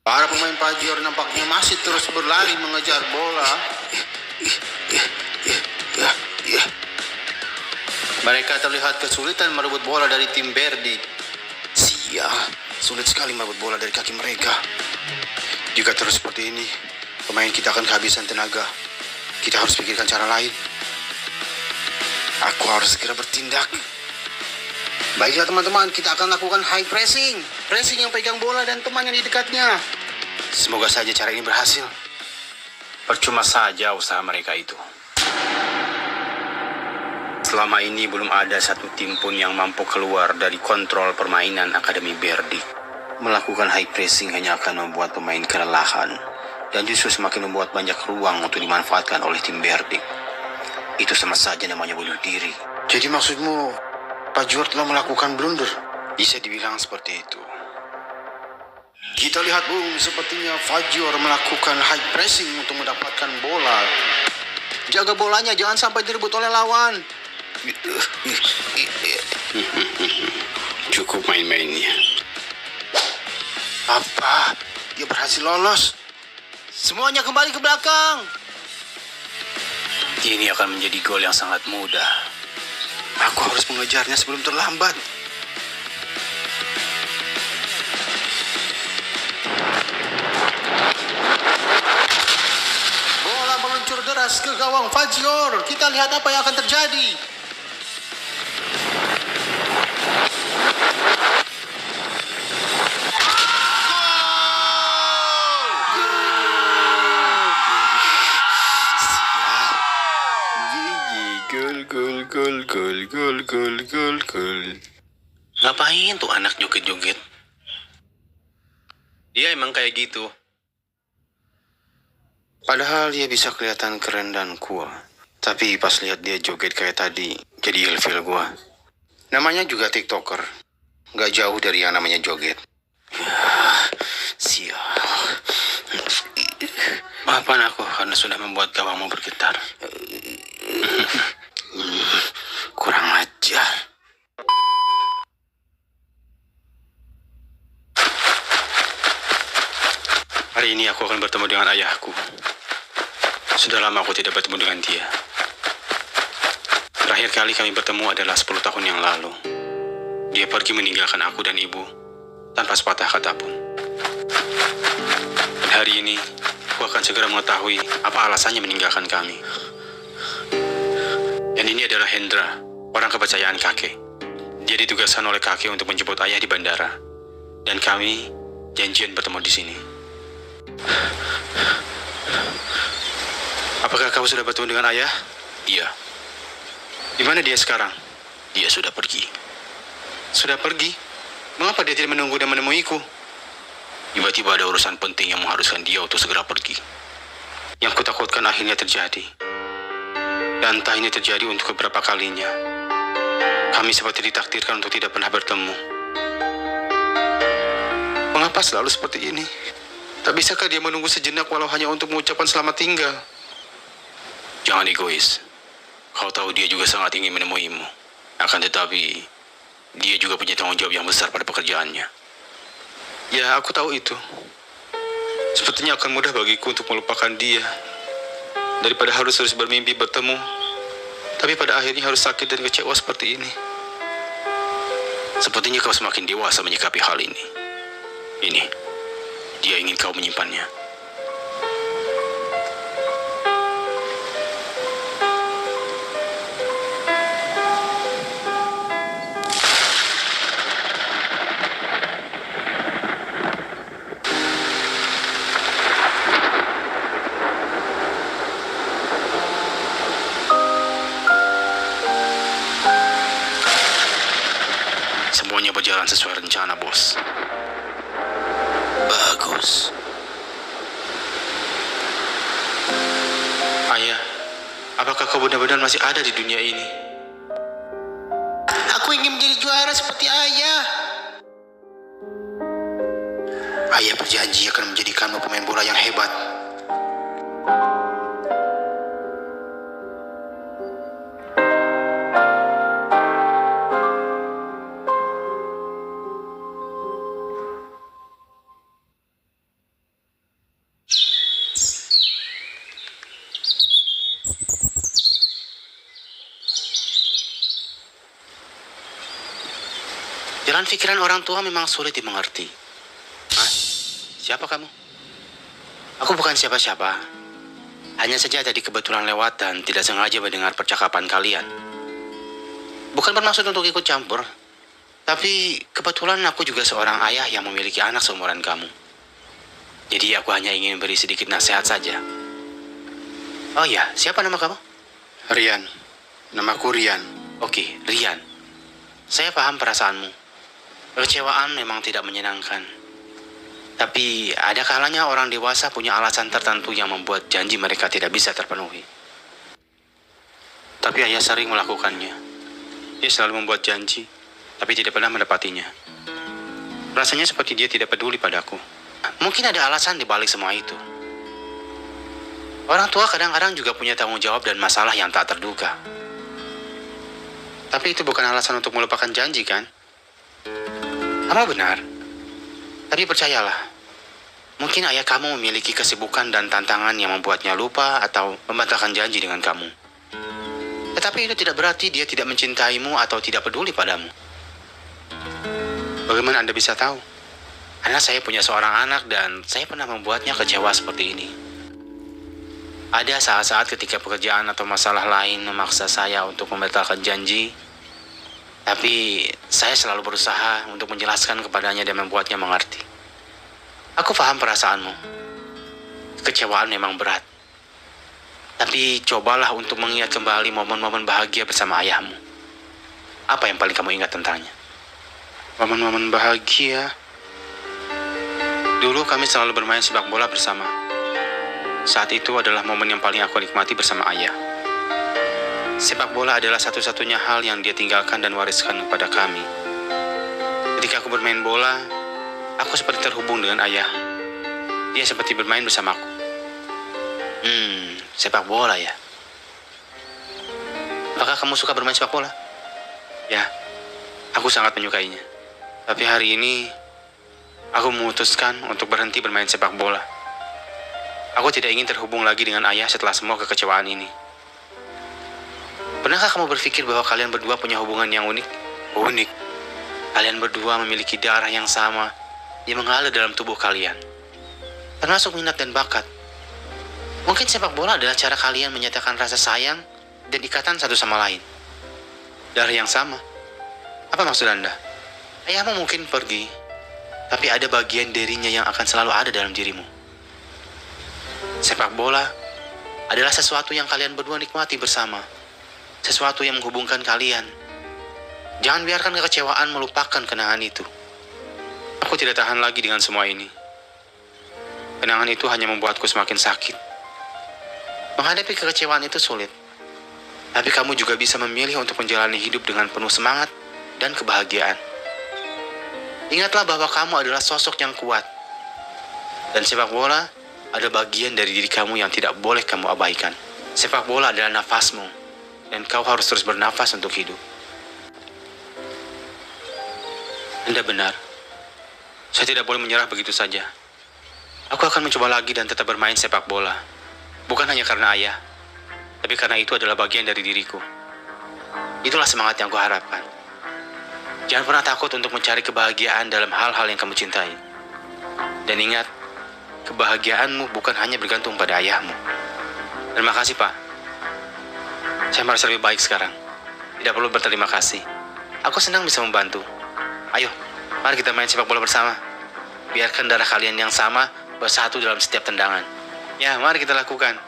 Para pemain Fajr nampaknya masih terus berlari mengejar bola. Mereka terlihat kesulitan merebut bola dari tim Verdi. Sulit sekali merebut bola dari kaki mereka. Jika terus seperti ini, pemain kita akan kehabisan tenaga. Kita harus pikirkan cara lain. Aku harus segera bertindak. Baiklah teman-teman, kita akan lakukan high pressing. Pressing yang pegang bola dan teman yang di dekatnya. Semoga saja cara ini berhasil. Percuma saja usaha mereka itu. Selama ini belum ada satu tim pun yang mampu keluar dari kontrol permainan Akademi Verdi. Melakukan high pressing hanya akan membuat pemain kelelahan dan justru semakin membuat banyak ruang untuk dimanfaatkan oleh tim Verdi. Itu sama saja namanya bunuh diri. Jadi maksudmu Fajr telah melakukan blunder? Bisa dibilang seperti itu. Kita lihat Bung, sepertinya Fajr melakukan high pressing untuk mendapatkan bola. Jaga bolanya, jangan sampai direbut oleh lawan. Cukup main-mainnya. Apa? Dia berhasil lolos. Semuanya kembali ke belakang. Ini akan menjadi gol yang sangat mudah. Aku harus mengejarnya sebelum terlambat. Bola meluncur deras ke gawang Fajr. Kita lihat apa yang akan terjadi. Gol. Ngapain tuh anak joget-joget? Dia emang kayak gitu. Padahal dia bisa kelihatan keren dan cool. Tapi pas lihat dia joget kayak tadi, jadi ilfil gua. Namanya juga TikToker. Gak jauh dari yang namanya joget. Sial. Maafkan aku karena sudah membuat gawangmu bergetar. Kurang ajar. Hari ini aku akan bertemu dengan ayahku. Sudah lama aku tidak bertemu dengan dia. Terakhir kali kami bertemu adalah 10 tahun yang lalu. Dia pergi meninggalkan aku dan ibu tanpa sepatah kata pun. Dan hari ini, aku akan segera mengetahui apa alasannya meninggalkan kami. Dan ini adalah Hendra, orang kepercayaan kakek. Dia ditugaskan oleh kakek untuk menjemput ayah di bandara. Dan kami janjian bertemu di sini. Apakah kamu sudah bertemu dengan ayah? Iya. Di mana dia sekarang? Dia sudah pergi. Sudah pergi? Mengapa dia tidak menunggu dan menemuiku? Tiba-tiba ada urusan penting yang mengharuskan dia untuk segera pergi. Yang kutakutkan akhirnya terjadi. Dan entah ini terjadi untuk beberapa kalinya. Kami seperti ditakdirkan untuk tidak pernah bertemu. Mengapa selalu seperti ini? Tak bisakah dia menunggu sejenak walau hanya untuk mengucapkan selamat tinggal? Jangan egois. Kau tahu dia juga sangat ingin menemuimu. Akan tetapi, dia juga punya tanggung jawab yang besar pada pekerjaannya. Ya, aku tahu itu. Sepertinya akan mudah bagiku untuk melupakan dia. Daripada harus terus bermimpi bertemu, tapi pada akhirnya harus sakit dan kecewa seperti ini. Sepertinya kau semakin dewasa menyikapi hal ini. Ini, dia ingin kau menyimpannya. Semuanya berjalan sesuai rencana, bos. Bagus. Ayah, apakah kau benar-benar masih ada di dunia ini? Aku ingin menjadi juara seperti ayah. Ayah berjanji akan menjadikanmu pemain bola yang hebat. Jalan pikiran orang tua memang sulit dimengerti. Hah? Siapa kamu? Aku bukan siapa-siapa. Hanya saja tadi kebetulan lewat dan tidak sengaja mendengar percakapan kalian. Bukan bermaksud untuk ikut campur, tapi kebetulan aku juga seorang ayah yang memiliki anak seumuran kamu. Jadi aku hanya ingin beri sedikit nasihat saja. Oh iya, siapa nama kamu? Rian. Namaku Rian. Oke, Rian. Saya paham perasaanmu. Kekecewaan memang tidak menyenangkan. Tapi ada kalanya orang dewasa punya alasan tertentu yang membuat janji mereka tidak bisa terpenuhi. Tapi ayah sering melakukannya. Dia selalu membuat janji, tapi tidak pernah mendapatinya. Rasanya seperti dia tidak peduli padaku. Mungkin ada alasan di balik semua itu. Orang tua kadang-kadang juga punya tanggung jawab dan masalah yang tak terduga. Tapi itu bukan alasan untuk melupakan janji, kan? Kamu benar. Tapi percayalah, mungkin ayah kamu memiliki kesibukan dan tantangan yang membuatnya lupa atau membatalkan janji dengan kamu. Tetapi itu tidak berarti dia tidak mencintaimu atau tidak peduli padamu. Bagaimana Anda bisa tahu? Karena saya punya seorang anak dan saya pernah membuatnya kecewa seperti ini. Ada saat-saat ketika pekerjaan atau masalah lain memaksa saya untuk membatalkan janji, tapi saya selalu berusaha untuk menjelaskan kepadanya dan membuatnya mengerti. Aku paham perasaanmu. Kekecewaan memang berat. Tapi cobalah untuk mengingat kembali momen-momen bahagia bersama ayahmu. Apa yang paling kamu ingat tentangnya? Momen-momen bahagia? Dulu kami selalu bermain sepak bola bersama. Saat itu adalah momen yang paling aku nikmati bersama ayah. Sepak bola adalah satu-satunya hal yang dia tinggalkan dan wariskan kepada kami. Ketika aku bermain bola, aku seperti terhubung dengan ayah. Dia seperti bermain bersamaku. Sepak bola ya. Apakah kamu suka bermain sepak bola? Ya, aku sangat menyukainya. Tapi hari ini, aku memutuskan untuk berhenti bermain sepak bola. Aku tidak ingin terhubung lagi dengan ayah setelah semua kekecewaan ini. Pernahkah kamu berpikir bahwa kalian berdua punya hubungan yang unik? Unik. Kalian berdua memiliki darah yang sama yang mengalir dalam tubuh kalian. Termasuk minat dan bakat. Mungkin sepak bola adalah cara kalian menyatakan rasa sayang dan ikatan satu sama lain. Darah yang sama. Apa maksud Anda? Ayahmu mungkin pergi, tapi ada bagian dirinya yang akan selalu ada dalam dirimu. Sepak bola adalah sesuatu yang kalian berdua nikmati bersama. Sesuatu yang menghubungkan kalian. Jangan biarkan kekecewaan melupakan kenangan itu. Aku tidak tahan lagi dengan semua ini. Kenangan itu hanya membuatku semakin sakit. Menghadapi kekecewaan itu sulit. Tapi kamu juga bisa memilih untuk menjalani hidup dengan penuh semangat dan kebahagiaan. Ingatlah bahwa kamu adalah sosok yang kuat. Dan sepak bola ada bagian dari diri kamu yang tidak boleh kamu abaikan. Sepak bola adalah nafasmu, dan kau harus terus bernafas untuk hidup. Anda benar. Saya tidak boleh menyerah begitu saja. Aku akan mencoba lagi dan tetap bermain sepak bola. Bukan hanya karena ayah, tapi karena itu adalah bagian dari diriku. Itulah semangat yang kuharapkan. Jangan pernah takut untuk mencari kebahagiaan dalam hal-hal yang kamu cintai. Dan ingat, kebahagiaanmu bukan hanya bergantung pada ayahmu. Terima kasih, Pak. Saya merasa lebih baik sekarang. Tidak perlu berterima kasih. Aku senang bisa membantu. Ayo, mari kita main sepak bola bersama. Biarkan darah kalian yang sama bersatu dalam setiap tendangan. Ya, mari kita lakukan.